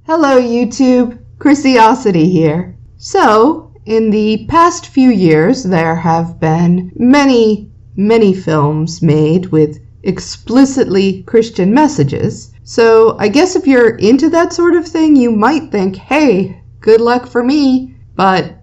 Hello YouTube, Chrisiosity here. So, in the past few years there have been many films made with explicitly Christian messages. So I guess if you're into that sort of thing, you might think, hey, good luck for me. But,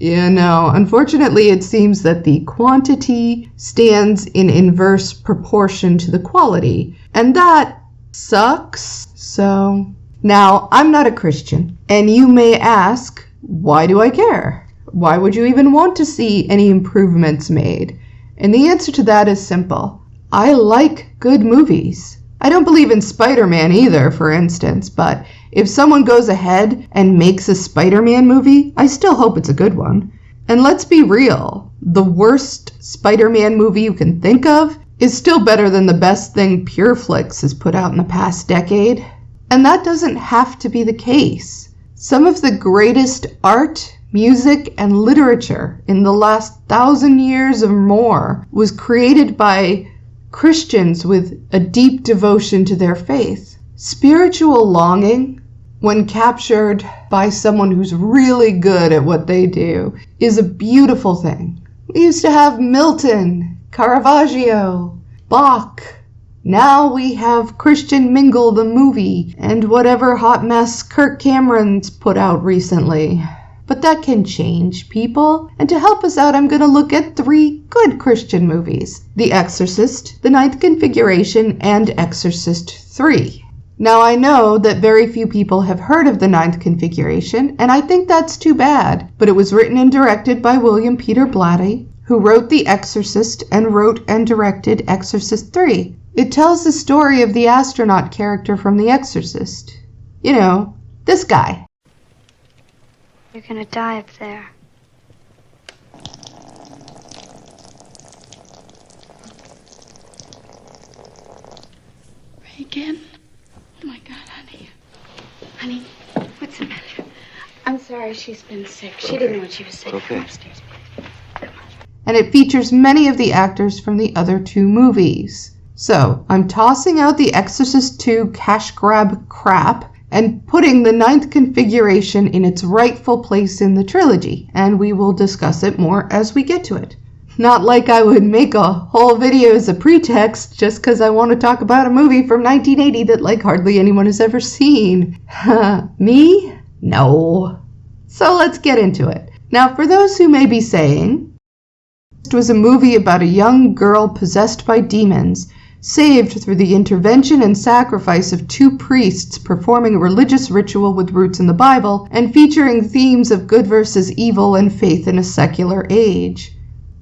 unfortunately it seems that the quantity stands in inverse proportion to the quality. And that sucks. So, now I'm not a Christian. And you may ask, why do I care? Why would you even want to see any improvements made? And the answer to that is simple. I like good movies. I don't believe in Spider-Man either, for instance, but if someone goes ahead and makes a Spider-Man movie, I still hope it's a good one. And let's be real, the worst Spider-Man movie you can think of is still better than the best thing PureFlix has put out in the past decade. And that doesn't have to be the case. Some of the greatest art, music, and literature in the last 1,000 years or more was created by Christians with a deep devotion to their faith. Spiritual longing, when captured by someone who's really good at what they do, is a beautiful thing. We used to have Milton, Caravaggio, Bach. Now we have Christian Mingle the movie and whatever hot mess Kirk Cameron's put out recently. But that can change, people. And to help us out, I'm going to look at 3 good Christian movies. The Exorcist, The Ninth Configuration, and Exorcist 3. Now I know that very few people have heard of The Ninth Configuration, and I think that's too bad. But it was written and directed by William Peter Blatty, who wrote The Exorcist and wrote and directed Exorcist 3. It tells the story of the astronaut character from The Exorcist. You know, this guy. You're gonna die up there. Reagan? Oh my God, honey. Honey, what's the matter? I'm sorry she's been sick. She didn't know what she was saying. Okay. Come upstairs, please. And it features many of the actors from the other 2 movies. So, I'm tossing out the Exorcist 2 cash grab crap and putting the Ninth Configuration in its rightful place in the trilogy, and we will discuss it more as we get to it. Not like I would make a whole video as a pretext just because I want to talk about a movie from 1980 that hardly anyone has ever seen. Me? No. So let's get into it. Now, for those who may be saying, it was a movie about a young girl possessed by demons, saved through the intervention and sacrifice of 2 priests performing a religious ritual with roots in the Bible and featuring themes of good versus evil and faith in a secular age.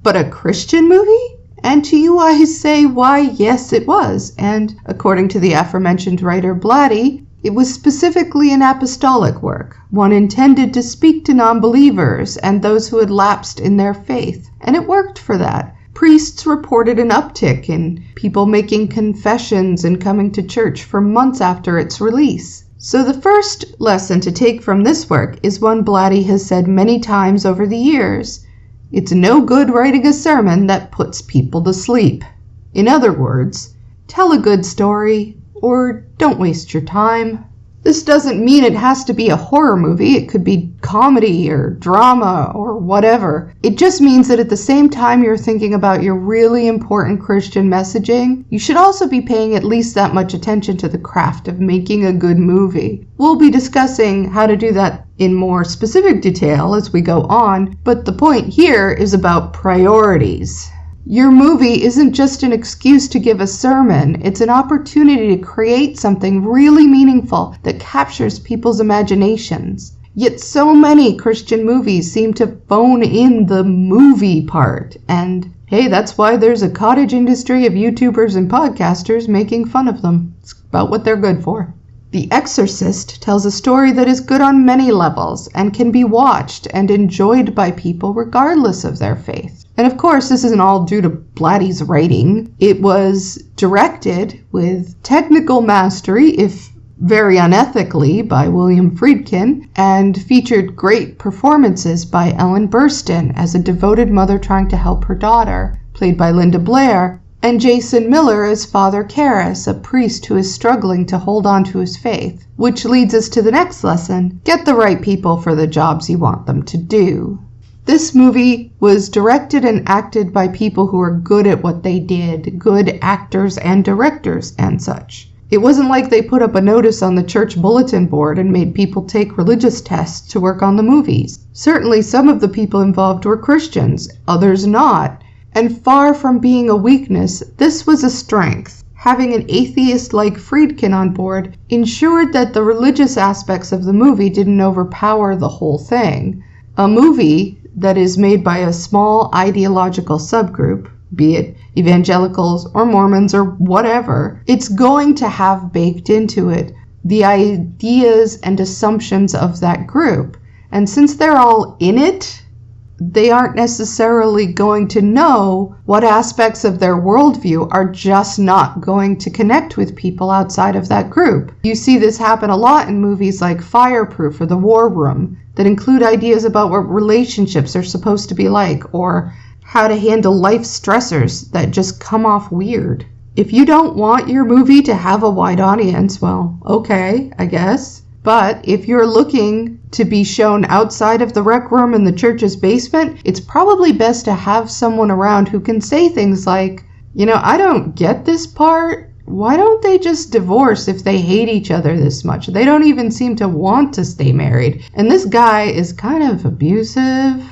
But a Christian movie? And to you I say, why, yes it was, and according to the aforementioned writer Blatty, it was specifically an apostolic work, one intended to speak to non-believers and those who had lapsed in their faith, and it worked for that. Priests reported an uptick in people making confessions and coming to church for months after its release. So the first lesson to take from this work is one Blatty has said many times over the years. It's no good writing a sermon that puts people to sleep. In other words, tell a good story or don't waste your time. This doesn't mean it has to be a horror movie. It could be comedy or drama or whatever. It just means that at the same time you're thinking about your really important Christian messaging, you should also be paying at least that much attention to the craft of making a good movie. We'll be discussing how to do that in more specific detail as we go on, but the point here is about priorities. Your movie isn't just an excuse to give a sermon, it's an opportunity to create something really meaningful that captures people's imaginations. Yet so many Christian movies seem to phone in the movie part, and hey, that's why there's a cottage industry of YouTubers and podcasters making fun of them. It's about what they're good for. The Exorcist tells a story that is good on many levels and can be watched and enjoyed by people regardless of their faith. And of course, this isn't all due to Blatty's writing. It was directed with technical mastery, if very unethically, by William Friedkin, and featured great performances by Ellen Burstyn as a devoted mother trying to help her daughter, played by Linda Blair, and Jason Miller as Father Karras, a priest who is struggling to hold on to his faith. Which leads us to the next lesson: get the right people for the jobs you want them to do. This movie was directed and acted by people who are good at what they did, good actors and directors and such. It wasn't like they put up a notice on the church bulletin board and made people take religious tests to work on the movies. Certainly some of the people involved were Christians, others not. And far from being a weakness, this was a strength. Having an atheist like Friedkin on board ensured that the religious aspects of the movie didn't overpower the whole thing. A movie that is made by a small ideological subgroup, be it evangelicals or Mormons or whatever, it's going to have baked into it the ideas and assumptions of that group. And since they're all in it, they aren't necessarily going to know what aspects of their worldview are just not going to connect with people outside of that group. You see this happen a lot in movies like Fireproof or The War Room that include ideas about what relationships are supposed to be like, or how to handle life stressors that just come off weird. If you don't want your movie to have a wide audience, well, okay, I guess. But if you're looking to be shown outside of the rec room in the church's basement, it's probably best to have someone around who can say things like, I don't get this part. Why don't they just divorce if they hate each other this much? They don't even seem to want to stay married. And this guy is kind of abusive.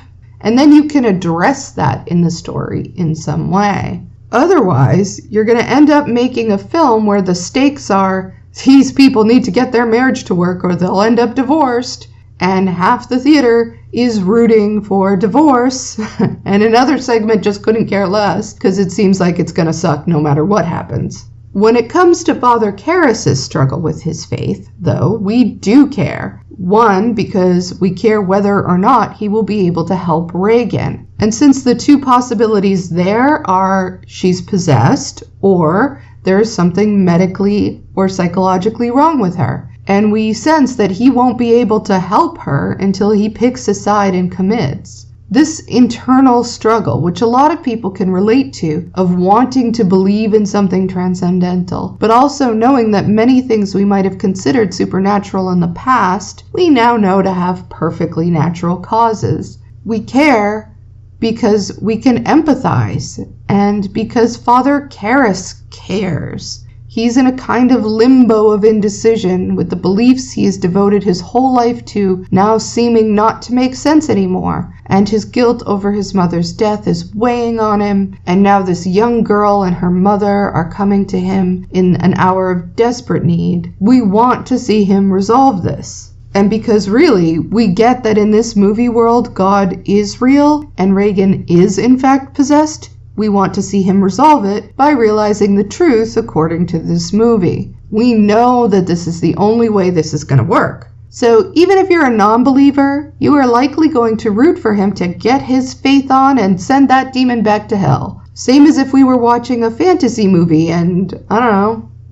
And then you can address that in the story in some way. Otherwise, you're going to end up making a film where the stakes are, these people need to get their marriage to work or they'll end up divorced. And half the theater is rooting for divorce. And another segment just couldn't care less because it seems like it's going to suck no matter what happens. When it comes to Father Karras' struggle with his faith, though, we do care. One, because we care whether or not he will be able to help Regan. And since the two possibilities there are she's possessed or there's something medically or psychologically wrong with her. And we sense that he won't be able to help her until he picks a side and commits. This internal struggle, which a lot of people can relate to, of wanting to believe in something transcendental, but also knowing that many things we might have considered supernatural in the past, we now know to have perfectly natural causes. We care because we can empathize, and because Father Karras cares. He's in a kind of limbo of indecision, with the beliefs he has devoted his whole life to now seeming not to make sense anymore, and his guilt over his mother's death is weighing on him, and now this young girl and her mother are coming to him in an hour of desperate need. We want to see him resolve this. And because really, we get that in this movie world, God is real, and Regan is in fact possessed, we want to see him resolve it by realizing the truth according to this movie. We know that this is the only way this is going to work. So even if you're a non-believer, you are likely going to root for him to get his faith on and send that demon back to hell. Same as if we were watching a fantasy movie and,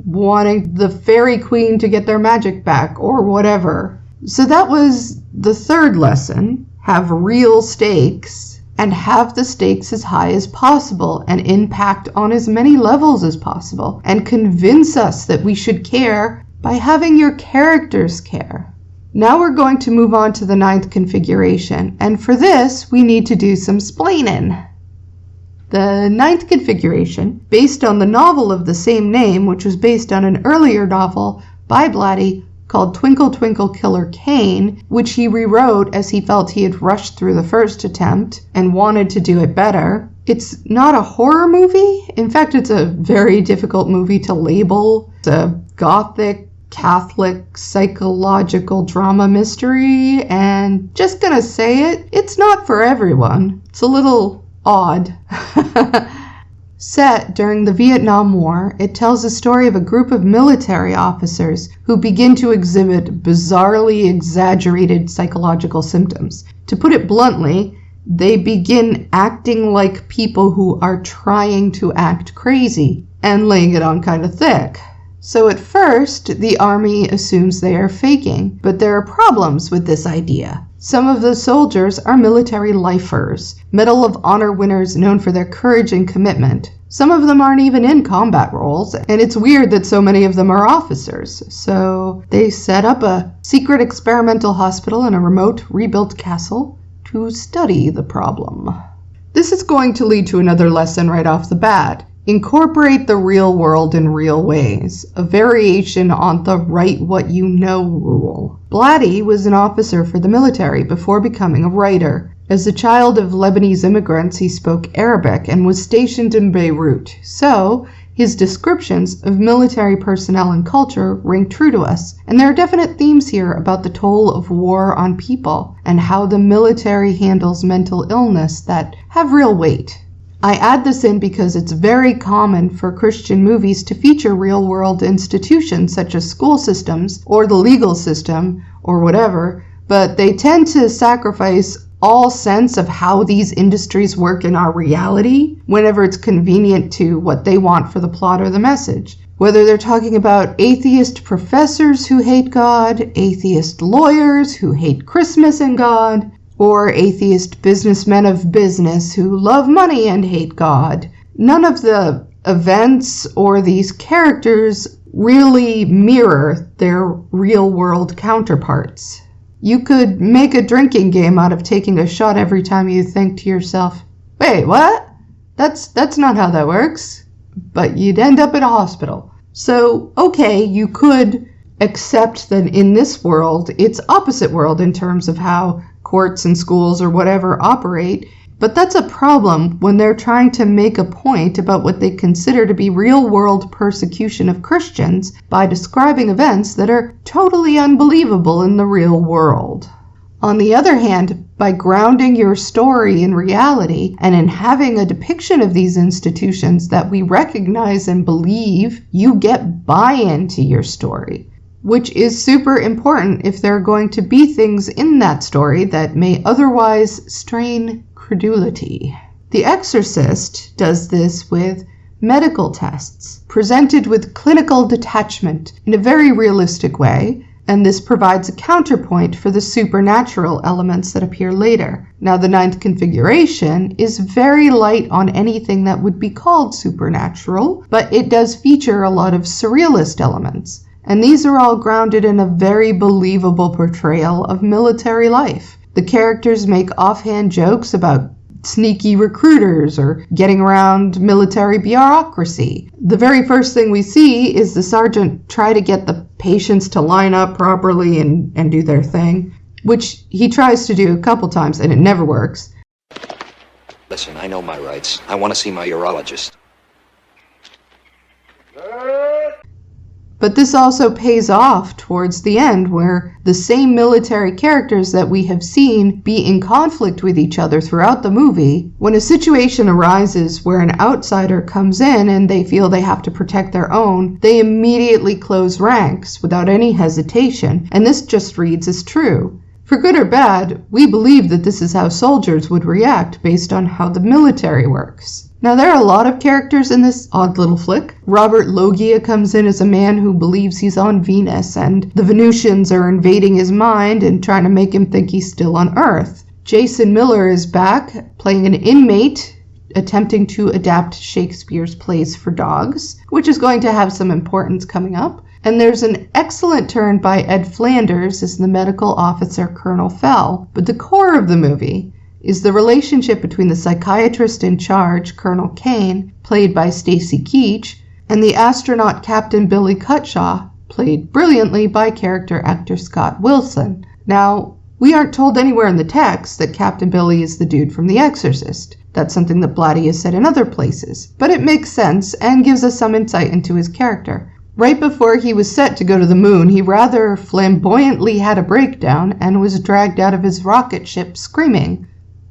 wanting the fairy queen to get their magic back or whatever. So that was the third lesson. Have real stakes. And have the stakes as high as possible and impact on as many levels as possible. And convince us that we should care by having your characters care. Now we're going to move on to the 9th configuration. And for this, we need to do some splaining. The 9th configuration, based on the novel of the same name, which was based on an earlier novel by Blatty, called Twinkle Twinkle Killer Kane, which he rewrote as he felt he had rushed through the first attempt and wanted to do it better. It's not a horror movie. In fact, it's a very difficult movie to label. It's a gothic, Catholic, psychological drama mystery, and just gonna say it, it's not for everyone. It's a little odd. Set during the Vietnam War, it tells the story of a group of military officers who begin to exhibit bizarrely exaggerated psychological symptoms. To put it bluntly, they begin acting like people who are trying to act crazy and laying it on kind of thick. So at first, the army assumes they are faking, but there are problems with this idea. Some of the soldiers are military lifers, Medal of Honor winners known for their courage and commitment. Some of them aren't even in combat roles, and it's weird that so many of them are officers. So they set up a secret experimental hospital in a remote, rebuilt castle to study the problem. This is going to lead to another lesson right off the bat. Incorporate the real world in real ways, a variation on the write what you know rule. Blatty was an officer for the military before becoming a writer. As a child of Lebanese immigrants, he spoke Arabic and was stationed in Beirut, so his descriptions of military personnel and culture ring true to us, and there are definite themes here about the toll of war on people and how the military handles mental illness that have real weight. I add this in because it's very common for Christian movies to feature real-world institutions such as school systems or the legal system or whatever, but they tend to sacrifice all sense of how these industries work in our reality whenever it's convenient to what they want for the plot or the message. Whether they're talking about atheist professors who hate God, atheist lawyers who hate Christmas and God, or atheist businessmen of business who love money and hate God. None of the events or these characters really mirror their real-world counterparts. You could make a drinking game out of taking a shot every time you think to yourself, wait, what? That's not how that works. But you'd end up in a hospital. So, okay, you could accept that in this world, it's opposite world in terms of how courts and schools or whatever operate, but that's a problem when they're trying to make a point about what they consider to be real-world persecution of Christians by describing events that are totally unbelievable in the real world. On the other hand, by grounding your story in reality and in having a depiction of these institutions that we recognize and believe, you get buy-in to your story, which is super important if there are going to be things in that story that may otherwise strain credulity. The Exorcist does this with medical tests, presented with clinical detachment in a very realistic way, and this provides a counterpoint for the supernatural elements that appear later. Now, the ninth configuration is very light on anything that would be called supernatural, but it does feature a lot of surrealist elements. And these are all grounded in a very believable portrayal of military life. The characters make offhand jokes about sneaky recruiters or getting around military bureaucracy. The very first thing we see is the sergeant try to get the patients to line up properly and do their thing, which he tries to do a couple times and it never works. Listen, I know my rights. I want to see my urologist. But this also pays off towards the end, where the same military characters that we have seen be in conflict with each other throughout the movie, when a situation arises where an outsider comes in and they feel they have to protect their own, they immediately close ranks without any hesitation, and this just reads as true. For good or bad, we believe that this is how soldiers would react based on how the military works. Now, there are a lot of characters in this odd little flick. Robert Loggia comes in as a man who believes he's on Venus, and the Venusians are invading his mind and trying to make him think he's still on Earth. Jason Miller is back, playing an inmate, attempting to adapt Shakespeare's plays for dogs, which is going to have some importance coming up. And there's an excellent turn by Ed Flanders as the medical officer Colonel Fell. But the core of the movie is the relationship between the psychiatrist in charge, Colonel Kane, played by Stacy Keach, and the astronaut Captain Billy Cutshaw, played brilliantly by character actor Scott Wilson. Now, we aren't told anywhere in the text that Captain Billy is the dude from The Exorcist. That's something that Blatty has said in other places, but it makes sense and gives us some insight into his character. Right before he was set to go to the moon, he rather flamboyantly had a breakdown and was dragged out of his rocket ship screaming.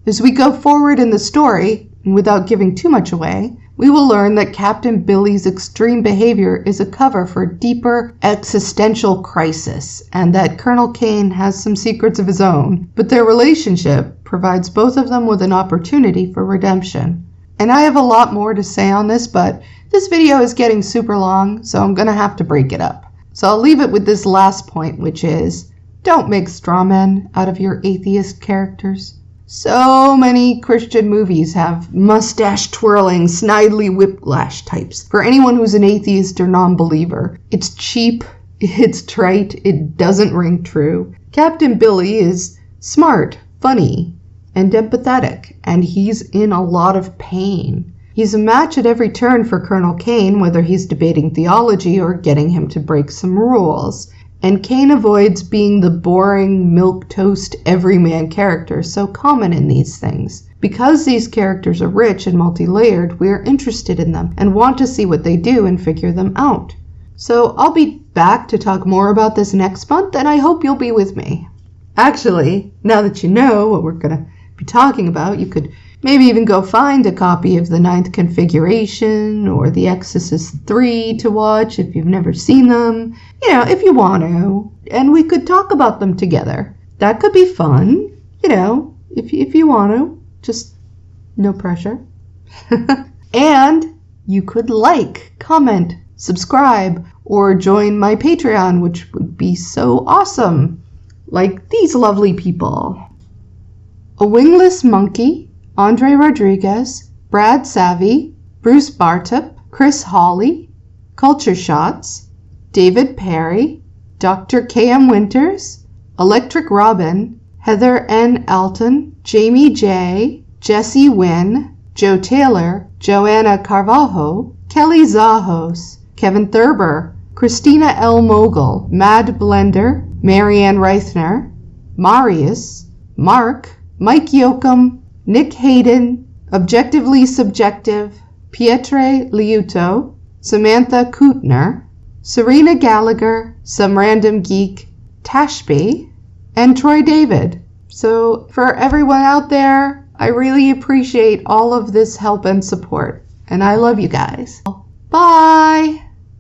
As we go forward in the story, and without giving too much away, we will learn that Captain Billy's extreme behavior is a cover for a deeper existential crisis, and that Colonel Kane has some secrets of his own, but their relationship provides both of them with an opportunity for redemption. And I have a lot more to say on this, but this video is getting super long, so I'm going to have to break it up. So I'll leave it with this last point, which is, don't make straw men out of your atheist characters. So many Christian movies have mustache-twirling, snidely whiplash types. For anyone who's an atheist or non-believer, it's cheap, it's trite, it doesn't ring true. Captain Billy is smart, funny, and empathetic, and he's in a lot of pain. He's a match at every turn for Colonel Kane, whether he's debating theology or getting him to break some rules. And Kane avoids being the boring, milquetoast, everyman character so common in these things. Because these characters are rich and multi-layered, we are interested in them and want to see what they do and figure them out. So I'll be back to talk more about this next month, and I hope you'll be with me. Actually, now that you know what we're going to be talking about, you could maybe even go find a copy of the Ninth Configuration or The Exorcist 3 to watch if you've never seen them, if you want to, and we could talk about them together. That could be fun, if you want to, just no pressure. And you could like, comment, subscribe, or join my Patreon, which would be so awesome, like these lovely people. A Wingless Monkey, Andre Rodriguez, Brad Savvy, Bruce Bartup, Chris Hawley, Culture Shots, David Perry, Dr. K.M. Winters, Electric Robin, Heather N. Alton, Jamie J., Jesse Wynn, Joe Taylor, Joanna Carvalho, Kelly Zahos, Kevin Thurber, Christina L. Mogul, Mad Blender, Marianne Reithner, Marius, Mark, Mike Yoakum, Nick Hayden, Objectively Subjective, Pietre Liuto, Samantha Kootner, Serena Gallagher, Some Random Geek, Tashby, and Troy David. So for everyone out there, I really appreciate all of this help and support, and I love you guys. Bye!